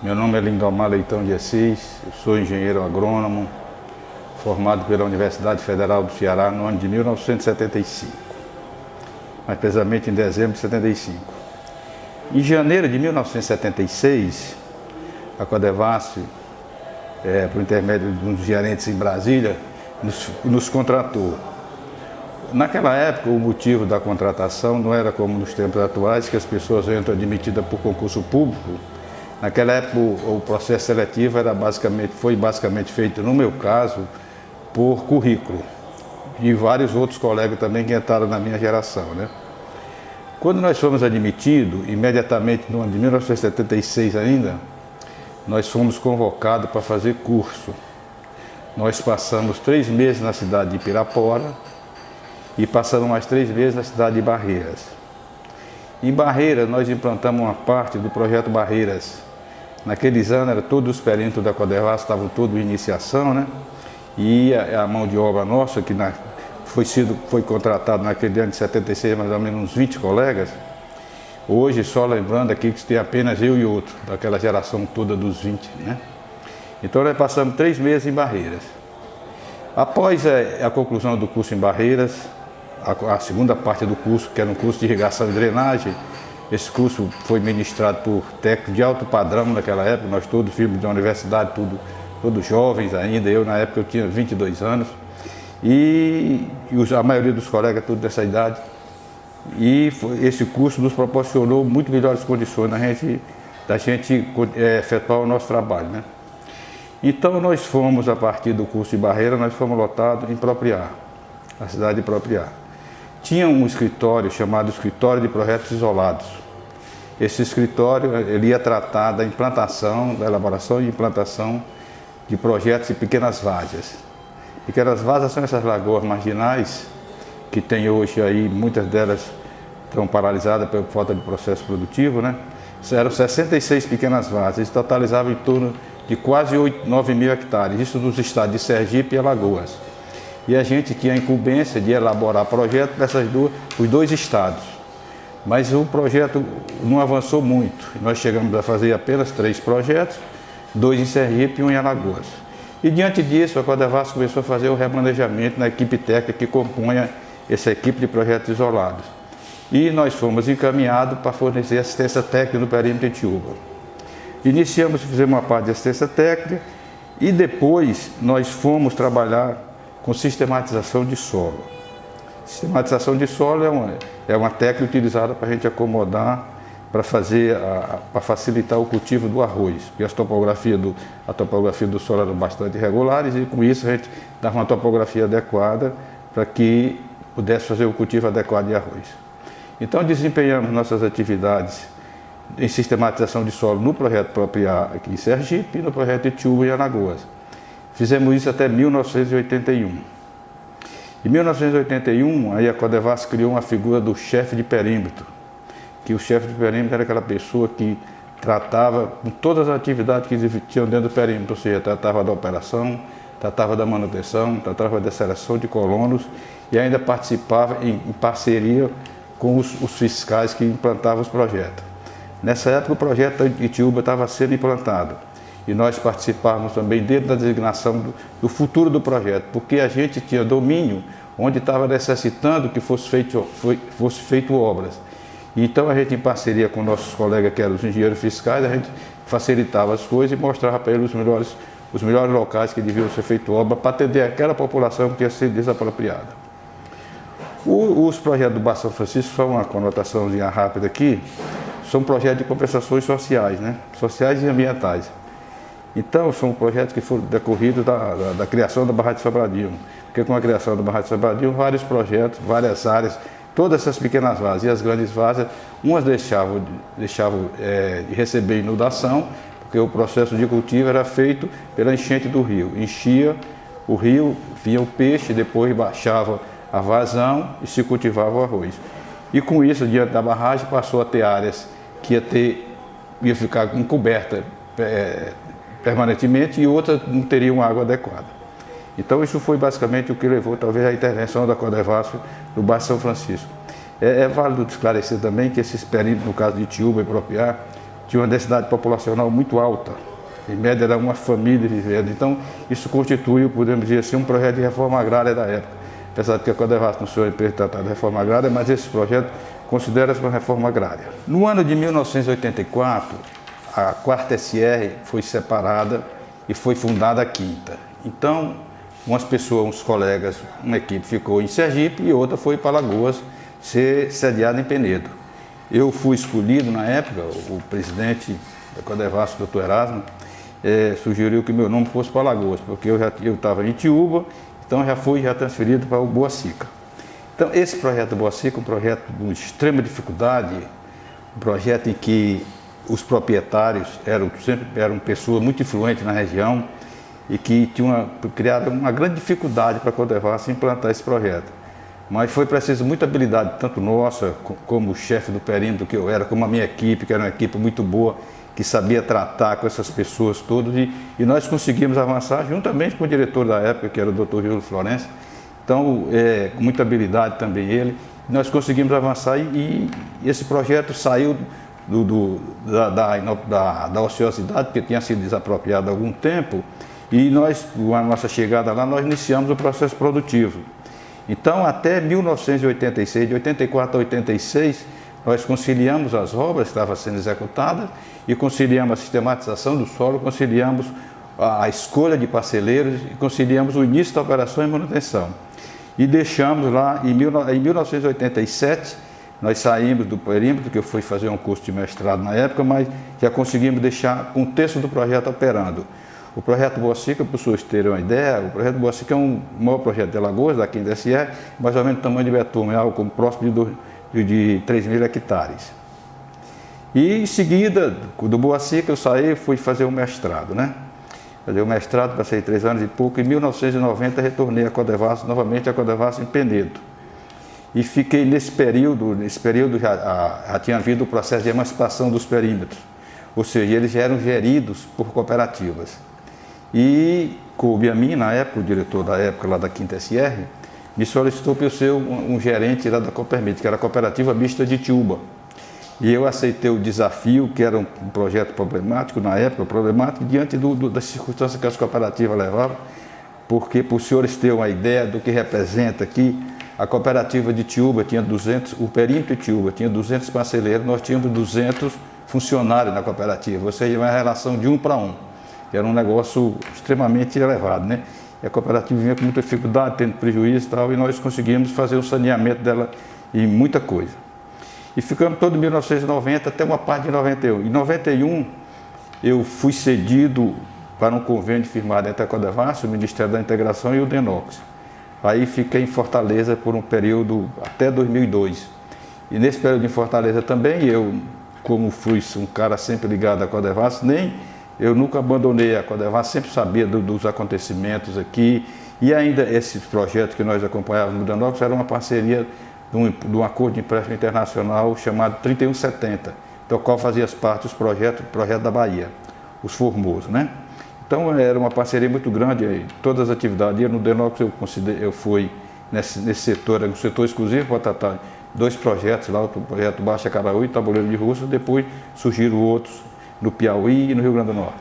Meu nome é Lindomar Leitão de Assis, eu sou engenheiro agrônomo, formado pela Universidade Federal do Ceará no ano de 1975, mais precisamente em dezembro de 75. Em janeiro de 1976, a Codevasf, por intermédio de uns gerentes em Brasília, nos contratou. Naquela época, o motivo da contratação não era como nos tempos atuais, que as pessoas entram admitidas por concurso público. Naquela época, o processo seletivo foi basicamente feito, no meu caso, por currículo. E vários outros colegas também que entraram na minha geração, né? Quando nós fomos admitidos, imediatamente no ano de 1976 ainda, nós fomos convocados para fazer curso. Nós passamos 3 meses na cidade de Pirapora e passamos mais 3 meses na cidade de Barreiras. Em Barreiras, nós implantamos uma parte do projeto Barreiras. Naqueles anos, todos os perímetros da Codevasf estavam todos em iniciação, né? E a mão de obra nossa, que foi contratado naquele ano de 76, mais ou menos uns 20 colegas. Hoje, só lembrando aqui que tem apenas eu e outro, daquela geração toda dos 20, né? Então, nós passamos 3 meses em Barreiras. Após a conclusão do curso em Barreiras, a segunda parte do curso, que era um curso de irrigação e drenagem, esse curso foi ministrado por técnicos de alto padrão naquela época, nós todos filhos da universidade, todos jovens ainda, eu na época eu tinha 22 anos, e a maioria dos colegas todos dessa idade. E esse curso nos proporcionou muito melhores condições da gente efetuar o nosso trabalho, né? Então nós fomos, a partir do curso de Barreira, nós fomos lotados em Propriá, a cidade de Propriá. Tinha um escritório chamado Escritório de Projetos Isolados. Esse escritório ele ia tratar da implantação, da elaboração e implantação de projetos de pequenas várzeas. Pequenas várzeas são essas lagoas marginais que tem hoje aí, muitas delas estão paralisadas por falta de processo produtivo, né? Eram 66 pequenas várzeas, totalizavam em torno de quase 9 mil hectares, isso nos estados de Sergipe e Alagoas. E a gente tinha a incumbência de elaborar projetos para os 2 estados. Mas o projeto não avançou muito. Nós chegamos a fazer apenas 3 projetos, 2 em Sergipe e 1 em Alagoas. E diante disso, a Codevasf começou a fazer o remanejamento na equipe técnica que compunha essa equipe de projetos isolados. E nós fomos encaminhados para fornecer assistência técnica no perímetro de Itiúba. Iniciamos, fizemos uma parte de assistência técnica e depois nós fomos trabalhar com sistematização de solo. Sistematização de solo é uma técnica utilizada para a gente acomodar, para facilitar o cultivo do arroz, porque a topografia do solo eram bastante irregulares e com isso a gente dava uma topografia adequada para que pudesse fazer o cultivo adequado de arroz. Então desempenhamos nossas atividades em sistematização de solo no projeto Propriá aqui em Sergipe e no projeto Itiúba em Alagoas. Fizemos isso até 1981. Em 1981, aí a Codevasf criou uma figura do chefe de perímetro, que o chefe de perímetro era aquela pessoa que tratava com todas as atividades que existiam dentro do perímetro, ou seja, tratava da operação, tratava da manutenção, tratava da seleção de colonos e ainda participava em parceria com os fiscais que implantavam os projetos. Nessa época o projeto de Itiúba estava sendo implantado e nós participávamos também dentro da designação do futuro do projeto, porque a gente tinha domínio onde estava necessitando que fosse feito obras. Então a gente, em parceria com nossos colegas que eram os engenheiros fiscais, a gente facilitava as coisas e mostrava para eles os melhores locais que deviam ser feitas obras para atender aquela população que tinha sido desapropriada. Os projetos do Baixo São Francisco, só uma conotaçãozinha rápida aqui, são projetos de compensações sociais, né? Sociais e ambientais. Então, são projetos que foram decorridos da criação da Barragem de Sobradinho, porque com a criação da Barragem de Sobradinho, vários projetos, várias áreas, todas essas pequenas várzeas e as grandes várzeas, umas deixavam de receber inundação, porque o processo de cultivo era feito pela enchente do rio. Enchia o rio, vinha o peixe, depois baixava a vazão e se cultivava o arroz. E com isso, diante da barragem, passou a ter áreas que ia ficar encoberta permanentemente e outras não teriam água adequada. Então isso foi basicamente o que levou talvez à intervenção da Codevasf no Baixo São Francisco. É válido esclarecer também que esses perímetros, no caso de Itiúba e Propriá, tinham uma densidade populacional muito alta. Em média era uma família vivendo. Então, isso constitui, podemos dizer assim, um projeto de reforma agrária da época. Apesar de que a Codevasf não se tratar de reforma agrária, mas esse projeto considera-se uma reforma agrária. No ano de 1984, a 4ª SR foi separada e foi fundada a 5ª. Então, umas pessoas, uns colegas, uma equipe ficou em Sergipe e outra foi para Alagoas, ser sediada em Penedo. Eu fui escolhido na época, o presidente da Codevasf, Dr. Erasmo, sugeriu que meu nome fosse para Alagoas, porque eu estava em Itiúba, então já fui transferido para o Boa Seca. Então esse projeto do Boa Seca, um projeto de extrema dificuldade, um projeto em que os proprietários eram pessoas muito influentes na região e que criaram uma grande dificuldade para a Codevasf implantar esse projeto. Mas foi preciso muita habilidade, tanto nossa, como o chefe do perímetro que eu era, como a minha equipe, que era uma equipe muito boa, que sabia tratar com essas pessoas todas, e nós conseguimos avançar juntamente com o diretor da época, que era o Dr. Júlio Florencio. Então, com muita habilidade também ele, nós conseguimos avançar e esse projeto saiu da ociosidade, porque tinha sido desapropriado há algum tempo, e nós, com a nossa chegada lá, nós iniciamos o processo produtivo. Então, até 1986, de 84 a 86, nós conciliamos as obras que estavam sendo executadas e conciliamos a sistematização do solo, conciliamos a escolha de parceleiros e conciliamos o início da operação e manutenção. E deixamos lá, em 1987, nós saímos do perímetro, que eu fui fazer um curso de mestrado na época, mas já conseguimos deixar um terço do projeto operando. O projeto Boa Seca, para os senhores terem uma ideia, o projeto Boa Seca é um maior projeto de Alagoas, da 5ª SR, mais ou menos do tamanho de Betume, algo como próximo de 3.000 hectares. E em seguida, do Boa Seca, eu saí e fui fazer o mestrado, né? Fazer o mestrado, passei 3 anos e pouco, em 1990 retornei à Codevasf, novamente à Codevasf em Penedo. E fiquei nesse período já tinha havido o processo de emancipação dos perímetros, ou seja, eles já eram geridos por cooperativas. E coube a mim, na época, o diretor da época lá da 5ª SR, me solicitou para eu ser um gerente lá da Copermit, que era a Cooperativa Mista de Itiúba. E eu aceitei o desafio, que era um projeto problemático na época, diante das circunstâncias que as cooperativas levavam, porque, para os senhores terem uma ideia do que representa aqui, a cooperativa de Itiúba tinha 200, o perímetro de Itiúba tinha 200 parceleiros, nós tínhamos 200 funcionários na cooperativa, ou seja, uma relação de 1 para 1. Era um negócio extremamente elevado, né? E a cooperativa vinha com muita dificuldade, tendo prejuízo e tal, e nós conseguimos fazer o saneamento dela em muita coisa. E ficamos todo 1990 até uma parte de 91. Em 91, eu fui cedido para um convênio firmado entre a Codevasf, o Ministério da Integração e o Denox. Aí fiquei em Fortaleza por um período até 2002. E nesse período em Fortaleza também, eu, como fui um cara sempre ligado à Codevasf, eu nunca abandonei a Codevasf, sempre sabia dos acontecimentos aqui. E ainda esses projetos que nós acompanhávamos no Denox era uma parceria de um acordo de empréstimo internacional chamado 3170, do qual fazia parte dos projetos da Bahia, os Formosos, né? Então era uma parceria muito grande, todas as atividades. E no Denox eu fui nesse setor, um setor exclusivo para tratar 2 projetos lá, o projeto Baixa Caraú e Tabuleiro de Russas, depois surgiram outros no Piauí e no Rio Grande do Norte.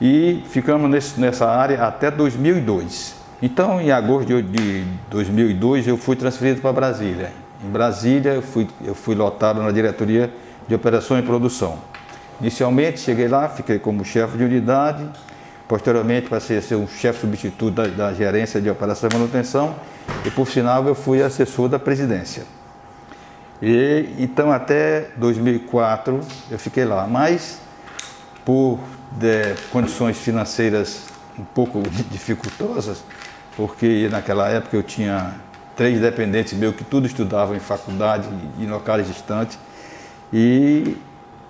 E ficamos nessa área até 2002. Então, em agosto de 2002, eu fui transferido para Brasília. Em Brasília, eu fui lotado na diretoria de operação e produção. Inicialmente, cheguei lá, fiquei como chefe de unidade, posteriormente passei a ser um chefe substituto da gerência de operação e manutenção, e por final eu fui assessor da presidência. E então, até 2004, eu fiquei lá, mas por condições financeiras um pouco dificultosas, porque naquela época eu tinha 3 dependentes meus que tudo estudavam em faculdade em locais distantes, e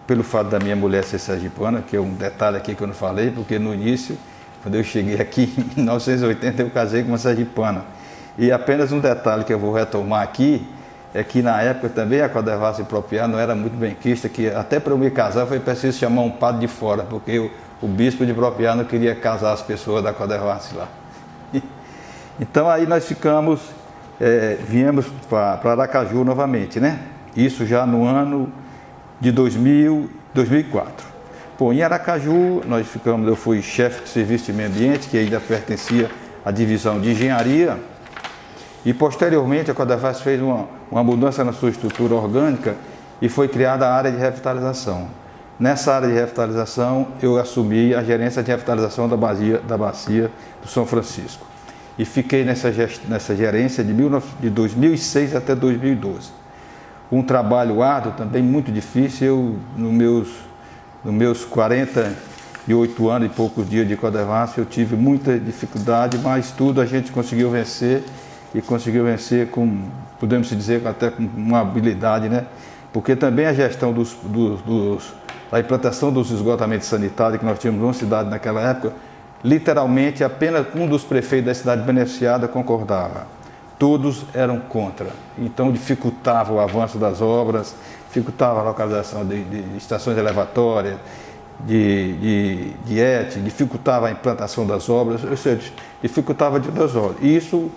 pelo fato da minha mulher ser sergipana, que é um detalhe aqui que eu não falei, porque no início, quando eu cheguei aqui em 1980, eu casei com uma sergipana. E apenas um detalhe que eu vou retomar aqui, é que na época também a Codevasf Propriá não era muito benquista, que até para eu me casar foi preciso chamar um padre de fora, porque o bispo de Propriá não queria casar as pessoas da Codevasf lá. Então aí nós ficamos viemos para Aracaju novamente, né? Isso já no ano de 2004. Bom, em Aracaju, eu fui chefe de serviço de meio ambiente, que ainda pertencia à divisão de engenharia, e posteriormente a Codevasf fez uma mudança na sua estrutura orgânica e foi criada a área de revitalização. Nessa área de revitalização, eu assumi a gerência de revitalização da bacia do São Francisco. E fiquei nessa gerência de 2006 até 2012. Um trabalho árduo, também muito difícil. Nos meus 48 anos e poucos dias de Codevasf, eu tive muita dificuldade, mas tudo a gente conseguiu vencer, e conseguiu vencer com, podemos dizer, até com uma habilidade, né? Porque também a gestão da implantação dos esgotamentos sanitários, que nós tínhamos uma cidade naquela época, literalmente apenas um dos prefeitos da cidade beneficiada concordava. Todos eram contra. Então dificultava o avanço das obras, dificultava a localização de estações elevatórias, de ET, dificultava a implantação das obras, ou seja, dificultava de todas as obras. Isso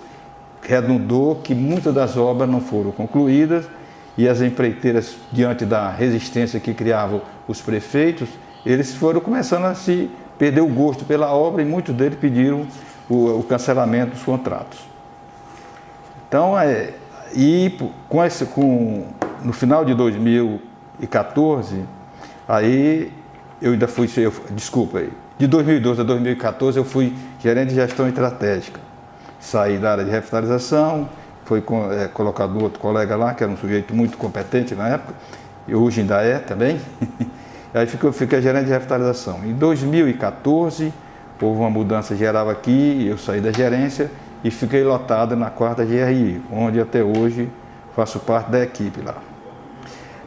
redundou que muitas das obras não foram concluídas e as empreiteiras, diante da resistência que criavam os prefeitos, eles foram começando a se perder o gosto pela obra e muitos deles pediram o cancelamento dos contratos. Então, no final de 2014, aí eu ainda fui, de 2012 a 2014 eu fui gerente de gestão estratégica. Saí da área de revitalização, foi colocado outro colega lá, que era um sujeito muito competente na época, e hoje ainda é também. Aí fiquei gerente de revitalização. Em 2014, houve uma mudança geral aqui, eu saí da gerência e fiquei lotado na 4ª GRI, onde até hoje faço parte da equipe lá.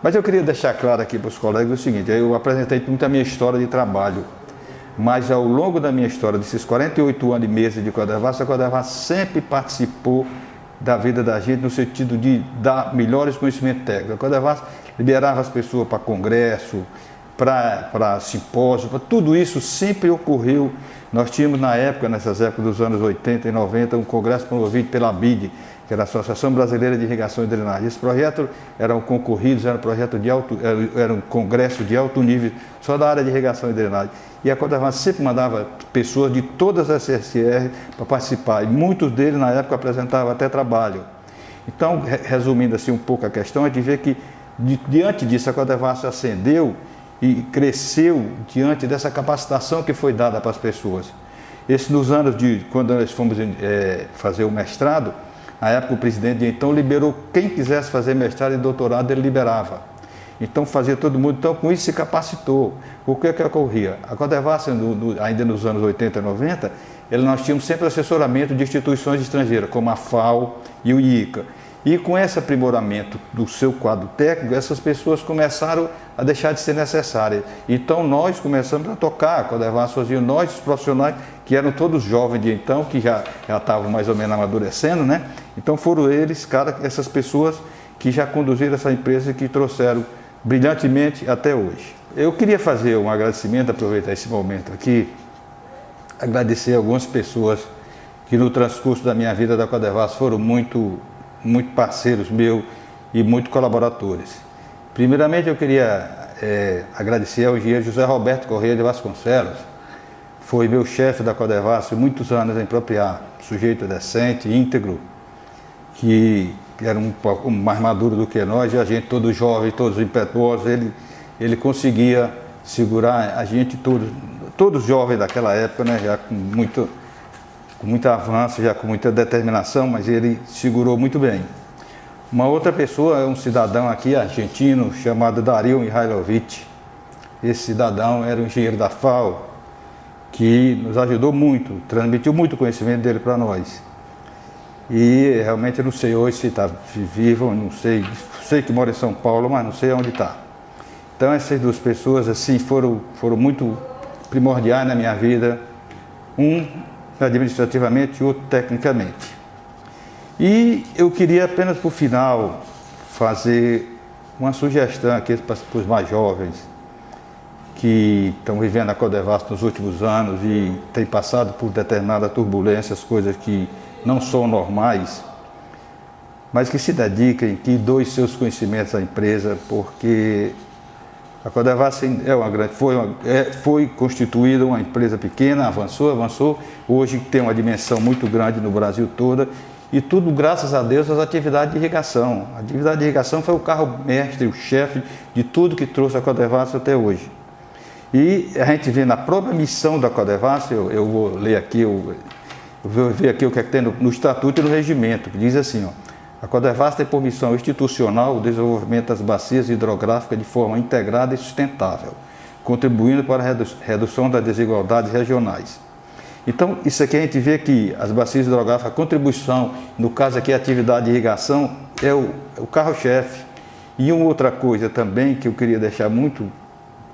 Mas eu queria deixar claro aqui para os colegas o seguinte: eu apresentei muito a minha história de trabalho, mas ao longo da minha história, desses 48 anos e meses de Codevasf, a Codevasf sempre participou da vida da gente no sentido de dar melhores conhecimentos técnicos. A Codevasf liberava as pessoas para congresso, para simpósio, para tudo isso sempre ocorreu. Nós tínhamos nessas épocas dos anos 80 e 90, um congresso promovido pela ABID, que era a Associação Brasileira de Irrigação e Drenagem. Esses projetos eram concorridos, era um congresso de alto nível, só da área de irrigação e drenagem. E a Codevasf sempre mandava pessoas de todas as CSR para participar, e muitos deles na época apresentavam até trabalho. Então, resumindo assim um pouco a questão, é de ver que diante disso a Codevasf ascendeu e cresceu diante dessa capacitação que foi dada para as pessoas. Nos anos quando nós fomos fazer o mestrado, na época o presidente então liberou quem quisesse fazer mestrado e doutorado, ele liberava. Então fazia todo mundo, então com isso se capacitou. O que ocorria? A Codevasf, ainda nos anos 80 e 90, nós tínhamos sempre assessoramento de instituições estrangeiras, como a FAO e o IICA. E com esse aprimoramento do seu quadro técnico, essas pessoas começaram a deixar de ser necessárias. Então nós começamos a tocar, a Codevasf sozinho, nós, os profissionais, que eram todos jovens de então, que já estavam mais ou menos amadurecendo, né? Então foram essas pessoas que já conduziram essa empresa e que trouxeram brilhantemente até hoje. Eu queria fazer um agradecimento, aproveitar esse momento aqui, agradecer algumas pessoas que no transcurso da minha vida da Codevasf foram muito parceiros meus e muito colaboradores. Primeiramente eu queria agradecer ao engenheiro José Roberto Corrêa de Vasconcelos, foi meu chefe da Codevasf muitos anos em Propriar, sujeito decente, íntegro, que era um pouco mais maduro do que nós, e a gente todos jovens, todos impetuosos, ele conseguia segurar a gente todos jovens daquela época, né, já com muito avanço, já com muita determinação, mas ele segurou muito bem. Uma outra pessoa é um cidadão aqui argentino chamado Dario Mihailovic. Esse cidadão era um engenheiro da FAO, que nos ajudou muito, transmitiu muito conhecimento dele para nós. E realmente eu não sei hoje se está vivo, não sei que mora em São Paulo, mas não sei onde está. Então essas duas pessoas assim foram muito primordiais na minha vida, um administrativamente e outro tecnicamente. E eu queria apenas por final fazer uma sugestão aqui para os mais jovens que estão vivendo a Codevasf nos últimos anos e têm passado por determinadas turbulências, coisas que não são normais. mas que se dediquem, que doem seus conhecimentos à empresa, porque a Codevasf foi constituída uma empresa pequena, avançou, hoje tem uma dimensão muito grande no Brasil todo, e tudo graças a Deus às atividades de irrigação. A atividade de irrigação foi o carro-mestre, o chefe de tudo que trouxe a Codevasf até hoje. E a gente vê na própria missão da Codevasf, eu vou ler aqui, eu vou ver aqui o que é que tem no Estatuto e no Regimento, que diz assim, ó: a Codevasf tem por missão institucional o desenvolvimento das bacias hidrográficas de forma integrada e sustentável, contribuindo para a redução das desigualdades regionais. Então, isso aqui a gente vê que as bacias hidrográficas, a contribuição, no caso aqui a atividade de irrigação, é o carro-chefe. E uma outra coisa também que eu queria deixar muito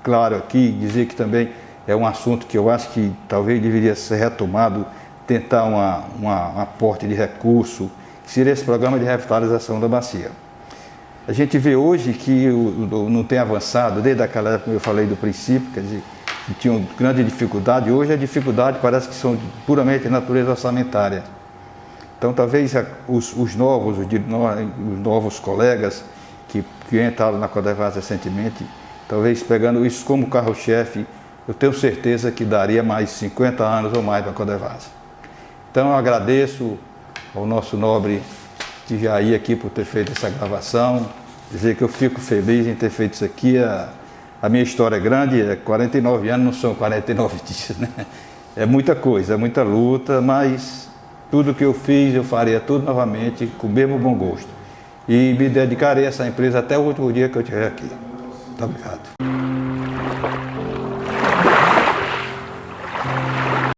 claro aqui, dizer que também é um assunto que eu acho que talvez deveria ser retomado, tentar um aporte de recurso, que seria esse programa de revitalização da bacia. A gente vê hoje que não tem avançado, desde aquela época que eu falei do princípio, quer dizer, que tinham grande dificuldade, hoje a dificuldade parece que são puramente de natureza orçamentária. Então talvez os novos colegas que entraram na Codevasf recentemente, talvez pegando isso como carro-chefe, eu tenho certeza que daria mais 50 anos ou mais para a Codevasf. Então eu agradeço ao nosso nobre Jair aqui por ter feito essa gravação, dizer que eu fico feliz em ter feito isso aqui. A minha história é grande, 49 anos, não são 49 dias, né? É muita coisa, é muita luta, mas tudo que eu fiz, eu faria tudo novamente, com o mesmo bom gosto. E me dedicarei a essa empresa até o último dia que eu estiver aqui. Muito obrigado.